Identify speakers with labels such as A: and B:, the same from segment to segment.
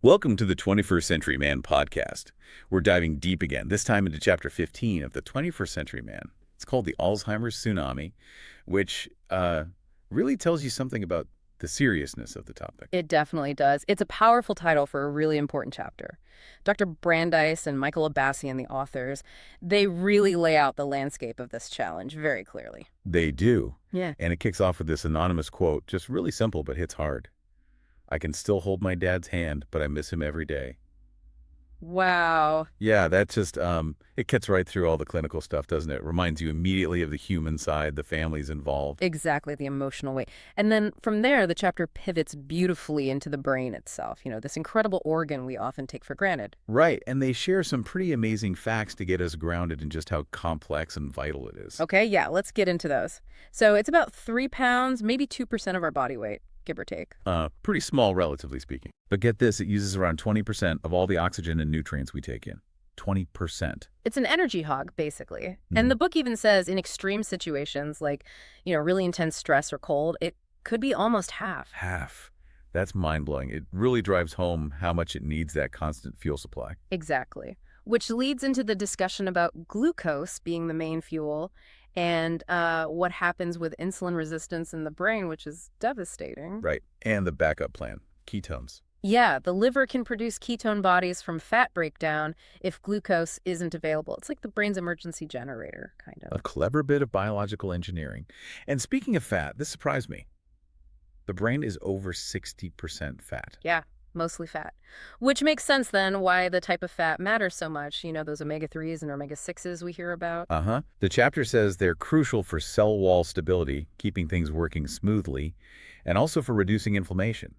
A: Welcome to the 21st Century Man podcast. We're diving deep again, this time into Chapter 15 of the 21st Century Man. It's called The Alzheimer's Tsunami, which really tells you something about the seriousness of the topic.
B: It definitely does. It's a powerful title for a really important chapter. Dr. Brandeis and Michael Abbasi and the authors, they really lay out the landscape of this challenge very clearly.
A: They do.
B: Yeah.
A: And it kicks off with this anonymous quote, just really simple but hits hard. I can still hold my dad's hand, but I miss him every day.
B: Wow.
A: Yeah, that just, it gets right through all the clinical stuff, doesn't it? Reminds you immediately of the human side, the families involved.
B: Exactly, the emotional weight. And then from there, the chapter pivots beautifully into the brain itself, this incredible organ we often take for granted.
A: Right, and they share some pretty amazing facts to get us grounded in just how complex and vital it is.
B: Okay, yeah, let's get into those. So it's about 3 pounds, maybe 2% of our body weight, give or take.
A: Pretty small, relatively speaking. But get this, it uses around 20% of all the oxygen and nutrients we take in. 20%.
B: It's an energy hog, basically. And the book even says in extreme situations like, really intense stress or cold, it could be almost half.
A: Half. That's mind-blowing. It really drives home how much it needs that constant fuel supply.
B: Exactly. Which leads into the discussion about glucose being the main fuel and what happens with insulin resistance in the brain, which is devastating.
A: Right, and the backup plan, ketones.
B: Yeah, the liver can produce ketone bodies from fat breakdown if glucose isn't available. It's like the brain's emergency generator, kind of.
A: A clever bit of biological engineering. And speaking of fat, this surprised me. The brain is over 60% fat.
B: Yeah, mostly fat. Which makes sense then why the type of fat matters so much. Those omega-3s and omega-6s we hear about.
A: The chapter says they're crucial for cell wall stability, keeping things working smoothly, and also for reducing inflammation.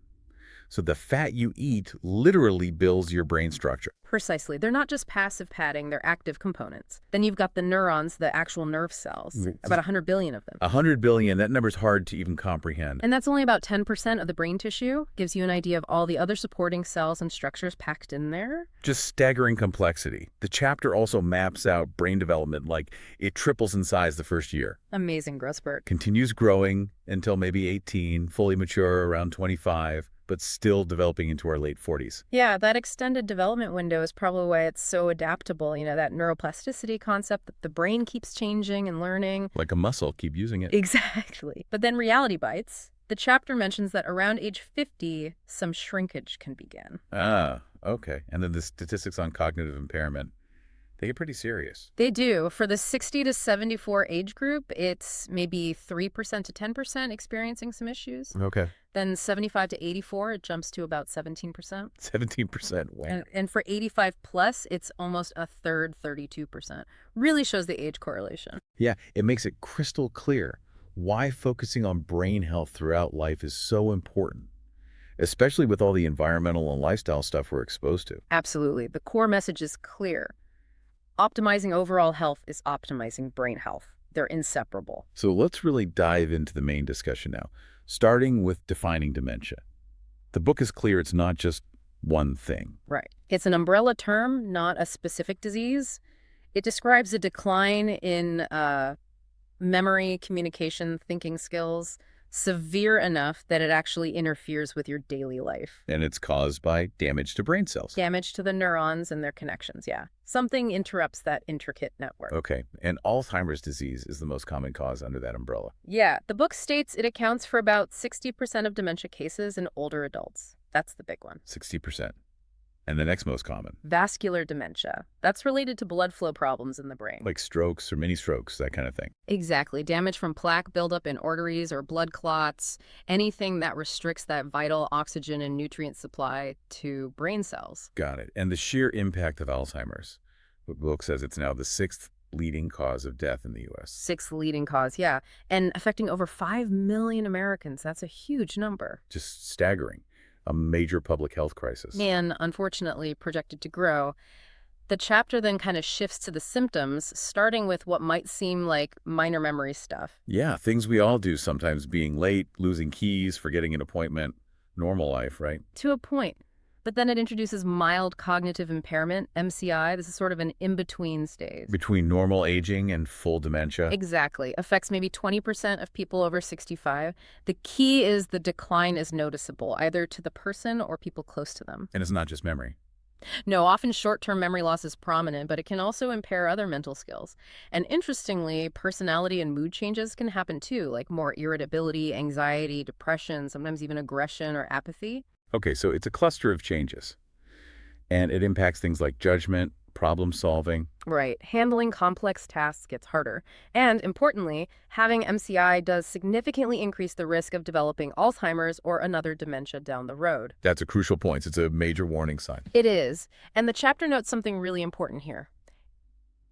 A: So the fat you eat literally builds your brain structure.
B: Precisely. They're not just passive padding, they're active components. Then you've got the neurons, the actual nerve cells, about 100 billion of them.
A: 100 billion, that number's hard to even comprehend.
B: And that's only about 10% of the brain tissue. Gives you an idea of all the other supporting cells and structures packed in there.
A: Just staggering complexity. The chapter also maps out brain development like it triples in size the first year.
B: Amazing growth spurt.
A: Continues growing until maybe 18, fully mature around 25. But still developing into our late 40s.
B: Yeah, that extended development window is probably why it's so adaptable. That neuroplasticity concept that the brain keeps changing and learning.
A: Like a muscle, keep using it.
B: Exactly. But then reality bites. The chapter mentions that around age 50, some shrinkage can begin.
A: Ah, okay. And then the statistics on cognitive impairment, they get pretty serious.
B: They do. For the 60 to 74 age group, it's maybe 3% to 10% experiencing some issues.
A: Okay.
B: Then 75 to 84, it jumps to about 17%.
A: 17%. Wow.
B: And for 85 plus, it's almost a third, 32%. Really shows the age correlation.
A: Yeah, it makes it crystal clear why focusing on brain health throughout life is so important, especially with all the environmental and lifestyle stuff we're exposed to.
B: Absolutely. The core message is clear. Optimizing overall health is optimizing brain health. They're inseparable.
A: So let's really dive into the main discussion now, starting with defining dementia. The book is clear it's not just one thing.
B: Right. It's an umbrella term, not a specific disease. It describes a decline in memory, communication, thinking skills, severe enough that it actually interferes with your daily life.
A: And it's caused by damage to brain cells.
B: Damage to the neurons and their connections, yeah. Something interrupts that intricate network.
A: Okay, and Alzheimer's disease is the most common cause under that umbrella.
B: Yeah, the book states it accounts for about 60% of dementia cases in older adults. That's the big one.
A: 60%. And the next most common?
B: Vascular dementia. That's related to blood flow problems in the brain.
A: Like strokes or mini strokes, that kind of thing.
B: Exactly. Damage from plaque buildup in arteries or blood clots, anything that restricts that vital oxygen and nutrient supply to brain cells.
A: Got it. And the sheer impact of Alzheimer's. The book says it's now the 6th leading cause of death in the U.S.
B: 6th leading cause, yeah. And affecting over 5 million Americans. That's a huge number.
A: Just staggering. A major public health crisis.
B: And unfortunately projected to grow. The chapter then kind of shifts to the symptoms, starting with what might seem like minor memory stuff.
A: Yeah, things we all do sometimes, being late, losing keys, forgetting an appointment, normal life, right?
B: To a point. But then it introduces mild cognitive impairment, MCI. This is sort of an in-between stage.
A: Between normal aging and full dementia.
B: Exactly. Affects maybe 20% of people over 65. The key is the decline is noticeable, either to the person or people close to them.
A: And it's not just memory.
B: No, often short-term memory loss is prominent, but it can also impair other mental skills. And interestingly, personality and mood changes can happen too, like more irritability, anxiety, depression, sometimes even aggression or apathy.
A: Okay, so it's a cluster of changes. And it impacts things like judgment, problem solving.
B: Right. Handling complex tasks gets harder. And importantly, having MCI does significantly increase the risk of developing Alzheimer's or another dementia down the road.
A: That's a crucial point. It's a major warning sign.
B: It is. And the chapter notes something really important here.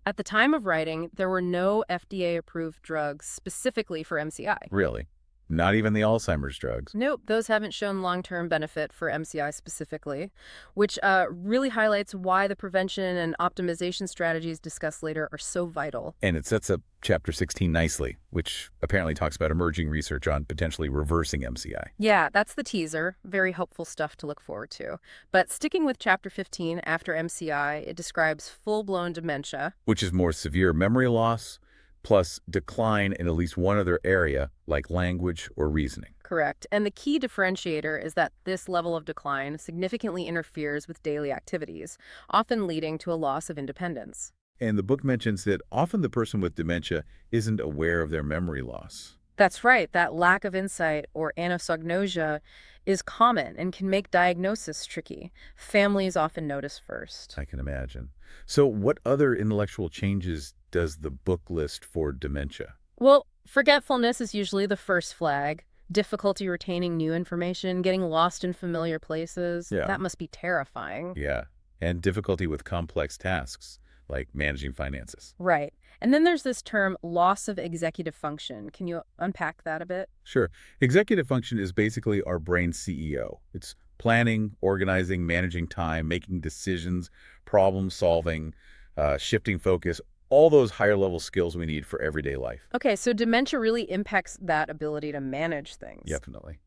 B: At the time of writing, there were no FDA-approved drugs specifically for MCI.
A: Really. Not even the Alzheimer's drugs.
B: Nope, those haven't shown long-term benefit for MCI specifically, which really highlights why the prevention and optimization strategies discussed later are so vital.
A: And it sets up Chapter 16 nicely, which apparently talks about emerging research on potentially reversing MCI.
B: Yeah, that's the teaser. Very helpful stuff to look forward to. But sticking with Chapter 15, after MCI, it describes full-blown dementia.
A: Which is more severe memory loss, plus decline in at least one other area, like language or reasoning.
B: Correct. And the key differentiator is that this level of decline significantly interferes with daily activities, often leading to a loss of independence.
A: And the book mentions that often the person with dementia isn't aware of their memory loss.
B: That's right. That lack of insight or anosognosia is common and can make diagnosis tricky. Families often notice first.
A: I can imagine. So what other intellectual changes does the book list for dementia?
B: Well, forgetfulness is usually the first flag. Difficulty retaining new information, getting lost in familiar places.
A: Yeah.
B: That must be terrifying.
A: Yeah. And difficulty with complex tasks, like managing finances.
B: Right. And then there's this term, loss of executive function. Can you unpack that a bit?
A: Sure. Executive function is basically our brain CEO. It's planning, organizing, managing time, making decisions, problem solving, shifting focus, all those higher level skills we need for everyday life.
B: Okay, so dementia really impacts that ability to manage things.
A: Definitely.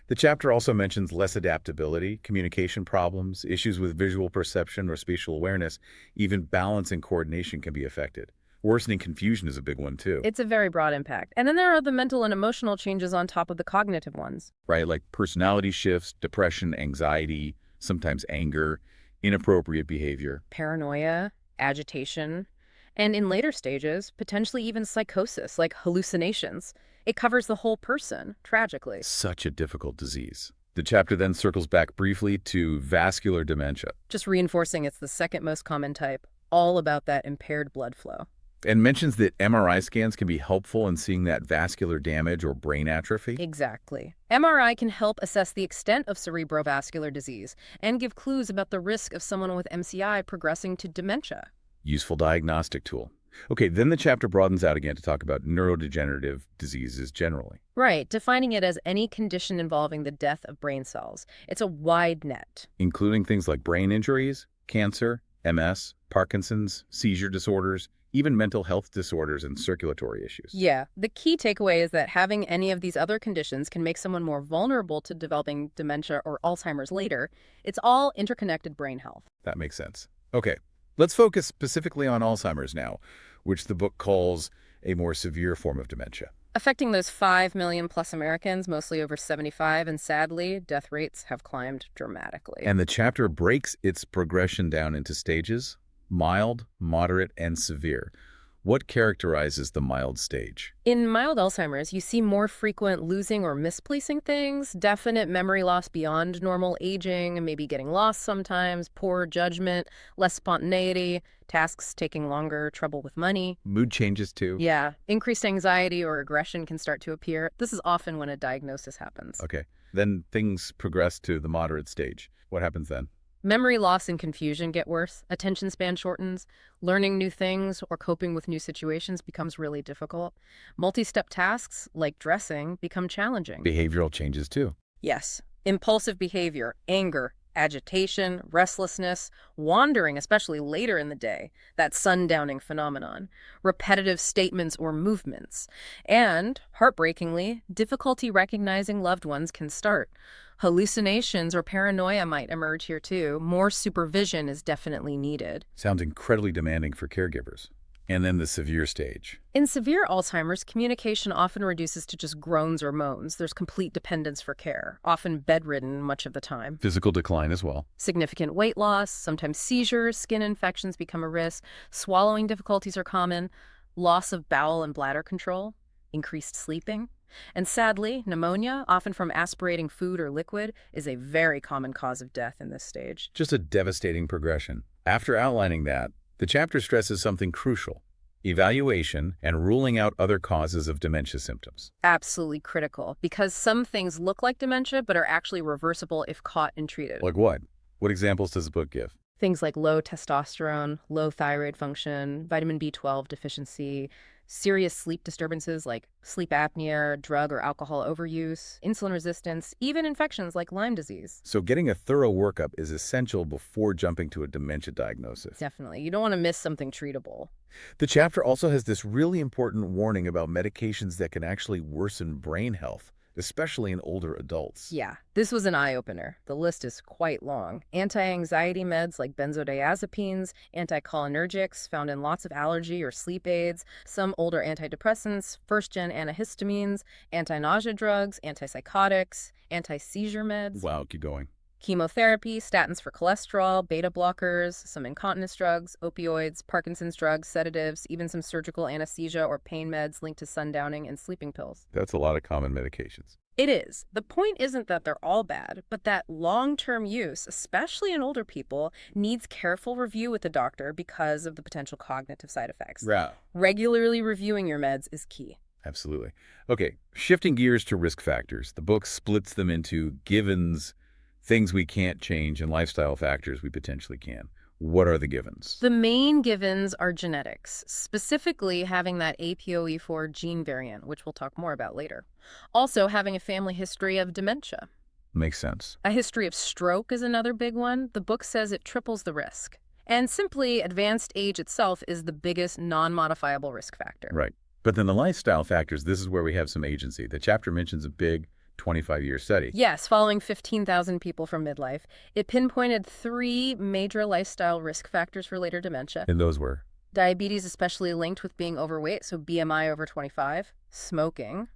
A: The chapter also mentions less adaptability, communication problems, issues with visual perception or spatial awareness, even balance and coordination can be affected. Worsening confusion is a big one, too.
B: It's a very broad impact. And then there are the mental and emotional changes on top of the cognitive ones.
A: Right, like personality shifts, depression, anxiety, sometimes anger, inappropriate behavior.
B: Paranoia, agitation, and in later stages, potentially even psychosis, like hallucinations. It covers the whole person, tragically.
A: Such a difficult disease. The chapter then circles back briefly to vascular dementia.
B: Just reinforcing it's the second most common type, all about that impaired blood flow.
A: And mentions that MRI scans can be helpful in seeing that vascular damage or brain atrophy.
B: Exactly. MRI can help assess the extent of cerebrovascular disease and give clues about the risk of someone with MCI progressing to dementia.
A: Useful diagnostic tool. Okay, then the chapter broadens out again to talk about neurodegenerative diseases generally.
B: Right, defining it as any condition involving the death of brain cells. It's a wide net.
A: Including things like brain injuries, cancer, MS, Parkinson's, seizure disorders, even mental health disorders and circulatory issues.
B: Yeah, the key takeaway is that having any of these other conditions can make someone more vulnerable to developing dementia or Alzheimer's later. It's all interconnected brain health.
A: That makes sense. Okay, let's focus specifically on Alzheimer's now, which the book calls a more severe form of dementia.
B: Affecting those 5 million plus Americans, mostly over 75, and sadly, death rates have climbed dramatically.
A: And the chapter breaks its progression down into stages: mild, moderate, and severe. What characterizes the mild stage?
B: In mild Alzheimer's, you see more frequent losing or misplacing things, definite memory loss beyond normal aging, maybe getting lost sometimes, poor judgment, less spontaneity, tasks taking longer, trouble with money.
A: Mood changes too?
B: Yeah, increased anxiety or aggression can start to appear. This is often when a diagnosis happens.
A: Okay. Then things progress to the moderate stage. What happens then?
B: Memory loss and confusion get worse, attention span shortens, learning new things or coping with new situations becomes really difficult. Multi-step tasks, like dressing, become challenging.
A: Behavioral changes too.
B: Yes, impulsive behavior, anger, agitation, restlessness, wandering, especially later in the day, that sundowning phenomenon, repetitive statements or movements, and, heartbreakingly, difficulty recognizing loved ones can start. Hallucinations or paranoia might emerge here too. More supervision is definitely needed.
A: Sounds incredibly demanding for caregivers. And then the severe stage.
B: In severe Alzheimer's, communication often reduces to just groans or moans. There's complete dependence for care, often bedridden much of the time.
A: Physical decline as well.
B: Significant weight loss, sometimes seizures, skin infections become a risk, swallowing difficulties are common, loss of bowel and bladder control, increased sleeping. And sadly, pneumonia, often from aspirating food or liquid, is a very common cause of death in this stage.
A: Just a devastating progression. After outlining that, the chapter stresses something crucial: evaluation and ruling out other causes of dementia symptoms.
B: Absolutely critical, because some things look like dementia but are actually reversible if caught and treated.
A: Like what? What examples does the book give?
B: Things like low testosterone, low thyroid function, vitamin B12 deficiency, serious sleep disturbances like sleep apnea, drug or alcohol overuse, insulin resistance, even infections like Lyme disease.
A: So getting a thorough workup is essential before jumping to a dementia diagnosis.
B: Definitely. You don't want to miss something treatable.
A: The chapter also has this really important warning about medications that can actually worsen brain health, especially in older adults.
B: Yeah, this was an eye-opener. The list is quite long. Anti-anxiety meds like benzodiazepines, anticholinergics found in lots of allergy or sleep aids, some older antidepressants, first-gen antihistamines, anti-nausea drugs, antipsychotics, anti-seizure meds.
A: Wow, keep going.
B: Chemotherapy, statins for cholesterol, beta blockers, some incontinence drugs, opioids, Parkinson's drugs, sedatives, even some surgical anesthesia or pain meds linked to sundowning and sleeping pills.
A: That's a lot of common medications.
B: It is. The point isn't that they're all bad, but that long-term use, especially in older people, needs careful review with the doctor because of the potential cognitive side effects.
A: Right.
B: Regularly reviewing your meds is key.
A: Absolutely. Okay, shifting gears to risk factors. The book splits them into givens, things we can't change, and lifestyle factors we potentially can. What are the givens?
B: The main givens are genetics, specifically having that APOE4 gene variant, which we'll talk more about later. Also, having a family history of dementia.
A: Makes sense.
B: A history of stroke is another big one. The book says it triples the risk. And simply, advanced age itself is the biggest non-modifiable risk factor.
A: Right. But then the lifestyle factors, this is where we have some agency. The chapter mentions a big 25-year study.
B: Yes, following 15,000 people from midlife, it pinpointed 3 major lifestyle risk factors for later dementia.
A: And those were?
B: Diabetes, especially linked with being overweight, so BMI over 25, smoking,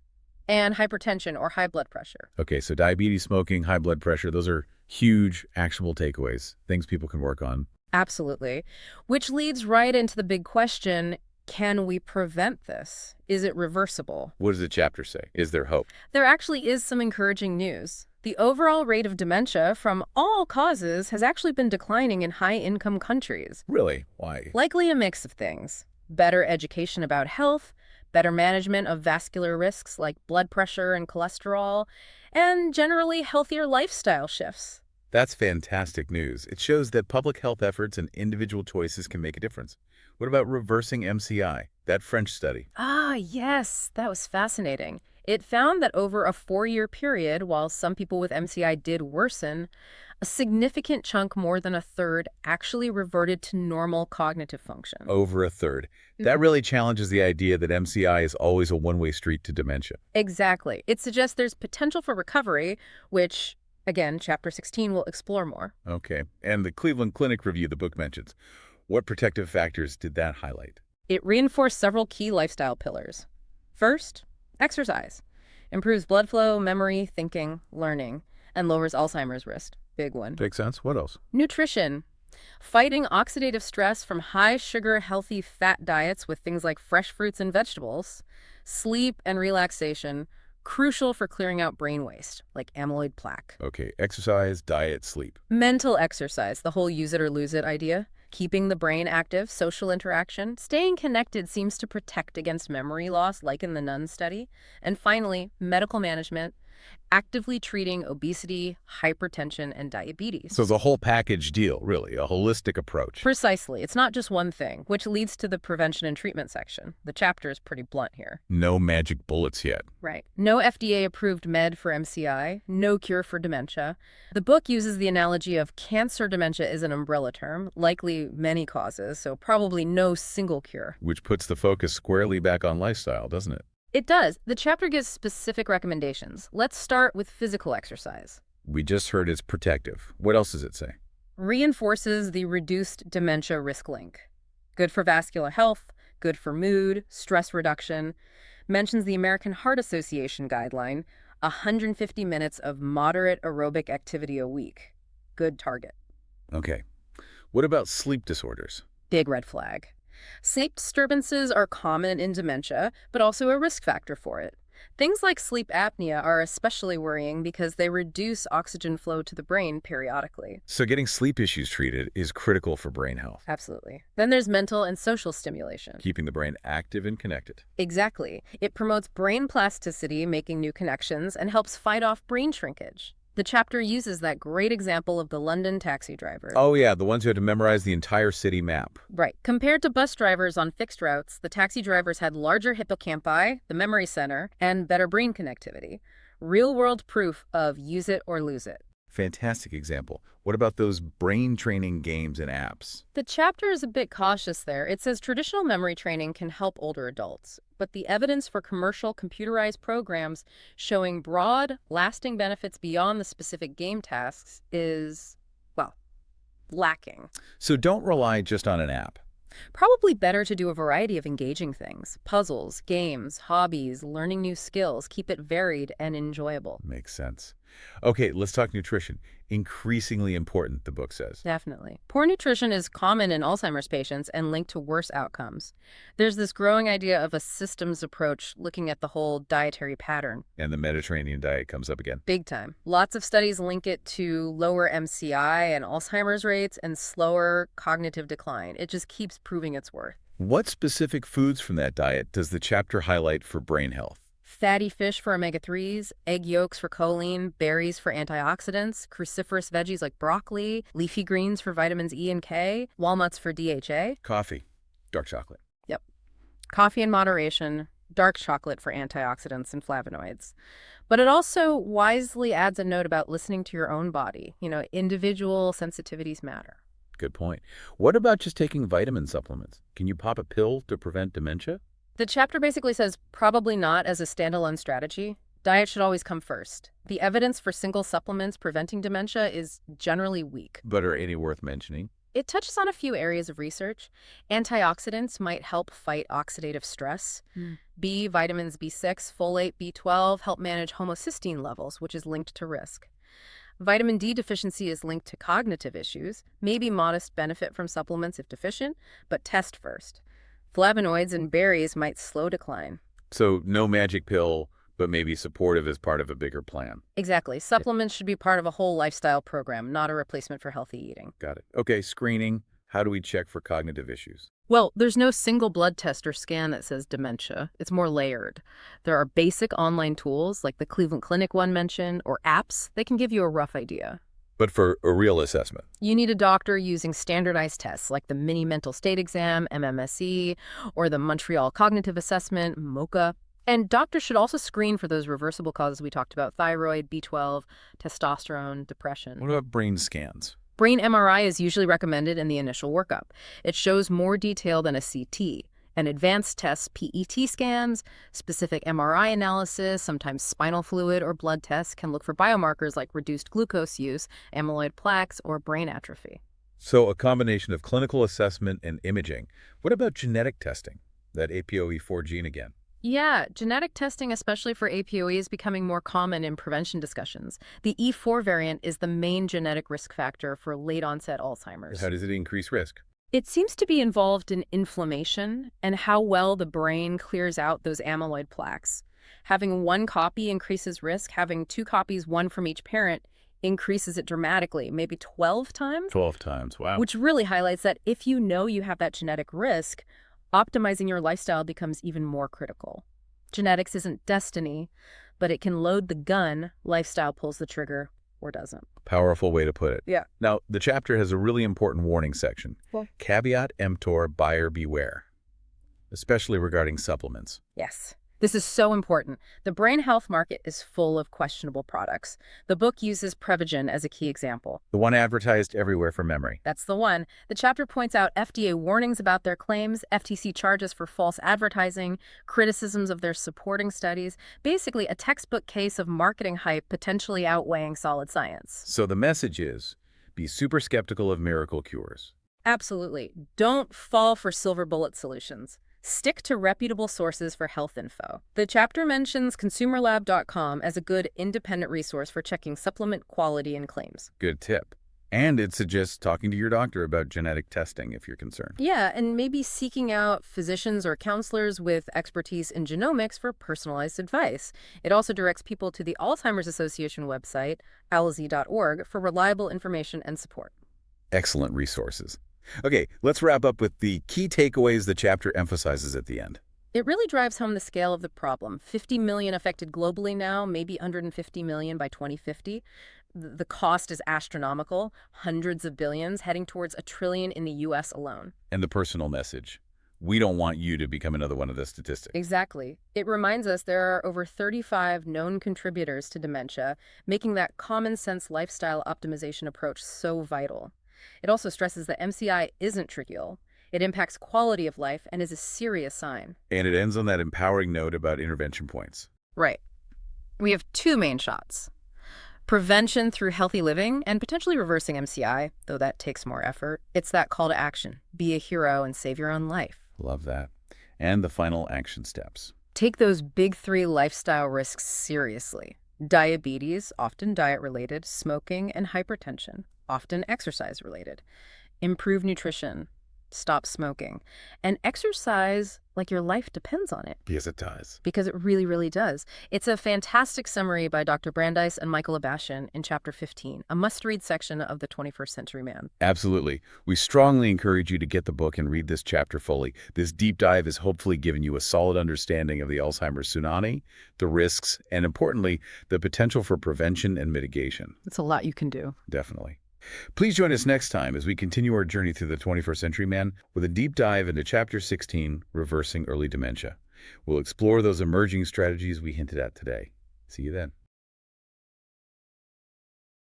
B: and hypertension or high blood pressure.
A: Okay, so diabetes, smoking, high blood pressure, those are huge, actionable takeaways, things people can work on.
B: Absolutely. Which leads right into the big question, can we prevent this? Is it reversible?
A: What does the chapter say? Is there hope?
B: There actually is some encouraging news. The overall rate of dementia from all causes has actually been declining in high-income countries.
A: Really? Why?
B: Likely a mix of things. Better education about health, better management of vascular risks like blood pressure and cholesterol, and generally healthier lifestyle shifts.
A: That's fantastic news. It shows that public health efforts and individual choices can make a difference. What about reversing MCI, that French study?
B: Ah, yes, that was fascinating. It found that over a 4-year period, while some people with MCI did worsen, a significant chunk, more than a third, actually reverted to normal cognitive function.
A: Over a third. That really challenges the idea that MCI is always a one-way street to dementia.
B: Exactly. It suggests there's potential for recovery, which, again, Chapter 16 will explore more.
A: Okay. And the Cleveland Clinic review the book mentions. What protective factors did that highlight?
B: It reinforced several key lifestyle pillars. First, exercise. Improves blood flow, memory, thinking, learning, and lowers Alzheimer's risk. Big one.
A: Makes sense. What else?
B: Nutrition. Fighting oxidative stress from high-sugar, healthy fat diets with things like fresh fruits and vegetables. Sleep and relaxation. Crucial for clearing out brain waste, like amyloid plaque.
A: Okay. Exercise, diet, sleep.
B: Mental exercise, the whole use it or lose it idea. Keeping the brain active, social interaction, staying connected seems to protect against memory loss, like in the Nun study. And finally, medical management, actively treating obesity, hypertension, and diabetes.
A: So the whole package deal, really, a holistic approach.
B: Precisely. It's not just one thing, which leads to the prevention and treatment section. The chapter is pretty blunt here.
A: No magic bullets yet.
B: Right. No FDA-approved med for MCI, no cure for dementia. The book uses the analogy of cancer dementia as an umbrella term, likely many causes, so probably no single cure.
A: Which puts the focus squarely back on lifestyle, doesn't it?
B: It does. The chapter gives specific recommendations. Let's start with physical exercise.
A: We just heard it's protective. What else does it say?
B: Reinforces the reduced dementia risk link. Good for vascular health, good for mood, stress reduction. Mentions the American Heart Association guideline, 150 minutes of moderate aerobic activity a week. Good target.
A: Okay. What about sleep disorders?
B: Big red flag. Sleep disturbances are common in dementia, but also a risk factor for it. Things like sleep apnea are especially worrying because they reduce oxygen flow to the brain periodically.
A: So getting sleep issues treated is critical for brain health,
B: Absolutely. Then there's mental and social stimulation.
A: keeping the brain active and connected.
B: Exactly. It promotes brain plasticity, making new connections, and helps fight off brain shrinkage. The chapter uses that great example of the London taxi driver.
A: Oh yeah, the ones who had to memorize the entire city map.
B: Right. Compared to bus drivers on fixed routes, the taxi drivers had larger hippocampi, the memory center, and better brain connectivity. Real-world proof of use it or lose it.
A: Fantastic example. What about those brain training games and apps?
B: The chapter is a bit cautious there. It says traditional memory training can help older adults, but the evidence for commercial computerized programs showing broad, lasting benefits beyond the specific game tasks is, well, lacking.
A: So don't rely just on an app.
B: Probably better to do a variety of engaging things. Puzzles, games, hobbies, learning new skills. Keep it varied and enjoyable.
A: Makes sense. Okay, let's talk nutrition. Increasingly important, the book says.
B: Definitely. Poor nutrition is common in Alzheimer's patients and linked to worse outcomes. There's this growing idea of a systems approach looking at the whole dietary pattern.
A: And the Mediterranean diet comes up again.
B: Big time. Lots of studies link it to lower MCI and Alzheimer's rates and slower cognitive decline. It just keeps proving its worth.
A: What specific foods from that diet does the chapter highlight for brain health?
B: Fatty fish for omega-3s, egg yolks for choline, berries for antioxidants, cruciferous veggies like broccoli, leafy greens for vitamins E and K, walnuts for DHA.
A: Coffee, dark chocolate.
B: Yep. Coffee in moderation, dark chocolate for antioxidants and flavonoids. But it also wisely adds a note about listening to your own body. Individual sensitivities matter.
A: Good point. What about just taking vitamin supplements? Can you pop a pill to prevent dementia?
B: The chapter basically says probably not as a standalone strategy. Diet should always come first. The evidence for single supplements preventing dementia is generally weak.
A: But are any worth mentioning?
B: It touches on a few areas of research. Antioxidants might help fight oxidative stress. B, vitamins B6, folate, B12 help manage homocysteine levels, which is linked to risk. Vitamin D deficiency is linked to cognitive issues, maybe modest benefit from supplements if deficient, but test first. Flavonoids in berries might slow decline.
A: So no magic pill, but maybe supportive as part of a bigger plan.
B: Exactly. Supplements should be part of a whole lifestyle program, not a replacement for healthy eating.
A: Got it. Okay, screening. How do we check for cognitive issues?
B: Well, there's no single blood test or scan that says dementia. It's more layered. There are basic online tools like the Cleveland Clinic one mentioned, or apps that can give you a rough idea.
A: But for a real assessment.
B: You need a doctor using standardized tests like the Mini Mental State Exam, MMSE, or the Montreal Cognitive Assessment, MoCA. And doctors should also screen for those reversible causes we talked about: thyroid, B12, testosterone, depression.
A: What about brain scans?
B: Brain MRI is usually recommended in the initial workup. It shows more detail than a CT. And advanced tests, PET scans, specific MRI analysis, sometimes spinal fluid or blood tests can look for biomarkers like reduced glucose use, amyloid plaques, or brain atrophy.
A: So a combination of clinical assessment and imaging. What about genetic testing? That APOE4 gene again.
B: Yeah, genetic testing, especially for APOE, is becoming more common in prevention discussions. The E4 variant is the main genetic risk factor for late-onset Alzheimer's.
A: How does it increase risk?
B: It seems to be involved in inflammation and how well the brain clears out those amyloid plaques. Having one copy increases risk. Having two copies, one from each parent, increases it dramatically, maybe 12 times.
A: 12 times, wow.
B: Which really highlights that if you know you have that genetic risk, optimizing your lifestyle becomes even more critical. Genetics isn't destiny, but it can load the gun, lifestyle pulls the trigger or doesn't.
A: Powerful way to put it.
B: Yeah.
A: Now, the chapter has a really important warning section.
B: Well,
A: Caveat emptor, buyer beware, especially regarding supplements.
B: yes. This is so important. The brain health market is full of questionable products. The book uses Prevagen as a key example.
A: The one advertised everywhere for memory.
B: That's the one. The chapter points out FDA warnings about their claims, FTC charges for false advertising, criticisms of their supporting studies, basically a textbook case of marketing hype potentially outweighing solid science.
A: So the message is, be super skeptical of miracle cures.
B: Absolutely. Don't fall for silver bullet solutions. Stick to reputable sources for health info. The chapter mentions consumerlab.com as a good independent resource for checking supplement quality and claims.
A: Good tip. And it suggests talking to your doctor about genetic testing if you're concerned.
B: Yeah, and maybe seeking out physicians or counselors with expertise in genomics for personalized advice. It also directs people to the Alzheimer's Association website, alz.org, for reliable information and support.
A: Excellent resources. Okay, let's wrap up with the key takeaways the chapter emphasizes at the end.
B: It really drives home the scale of the problem. 50 million affected globally now, maybe 150 million by 2050. The cost is astronomical, hundreds of billions, heading towards $1 trillion in the U.S. alone.
A: And the personal message. We don't want you to become another one of the statistics.
B: Exactly. It reminds us there are over 35 known contributors to dementia, making that common sense lifestyle optimization approach so vital. It also stresses that MCI isn't trivial. It impacts quality of life and is a serious sign.
A: And it ends on that empowering note about intervention points.
B: Right. We have two main shots. Prevention through healthy living and potentially reversing MCI, though that takes more effort. It's that call to action. Be a hero and save your own life.
A: Love that. And the final action steps.
B: Take those big three lifestyle risks seriously. Diabetes, often diet-related, smoking, and hypertension, often exercise-related. Improve nutrition. Stop smoking. And exercise like your life depends on it.
A: Because it does.
B: Because it really, really does. It's a fantastic summary by Dr. Brandeis and Michael Abashian in Chapter 15, a must-read section of The 21st Century Man.
A: Absolutely. We strongly encourage you to get the book and read this chapter fully. This deep dive has hopefully given you a solid understanding of the Alzheimer's tsunami, the risks, and importantly, the potential for prevention and mitigation.
B: It's a lot you can do.
A: Definitely. Please join us next time as we continue our journey through the 21st Century Man with a deep dive into Chapter 16, Reversing Early Dementia. We'll explore those emerging strategies we hinted at today. See you then.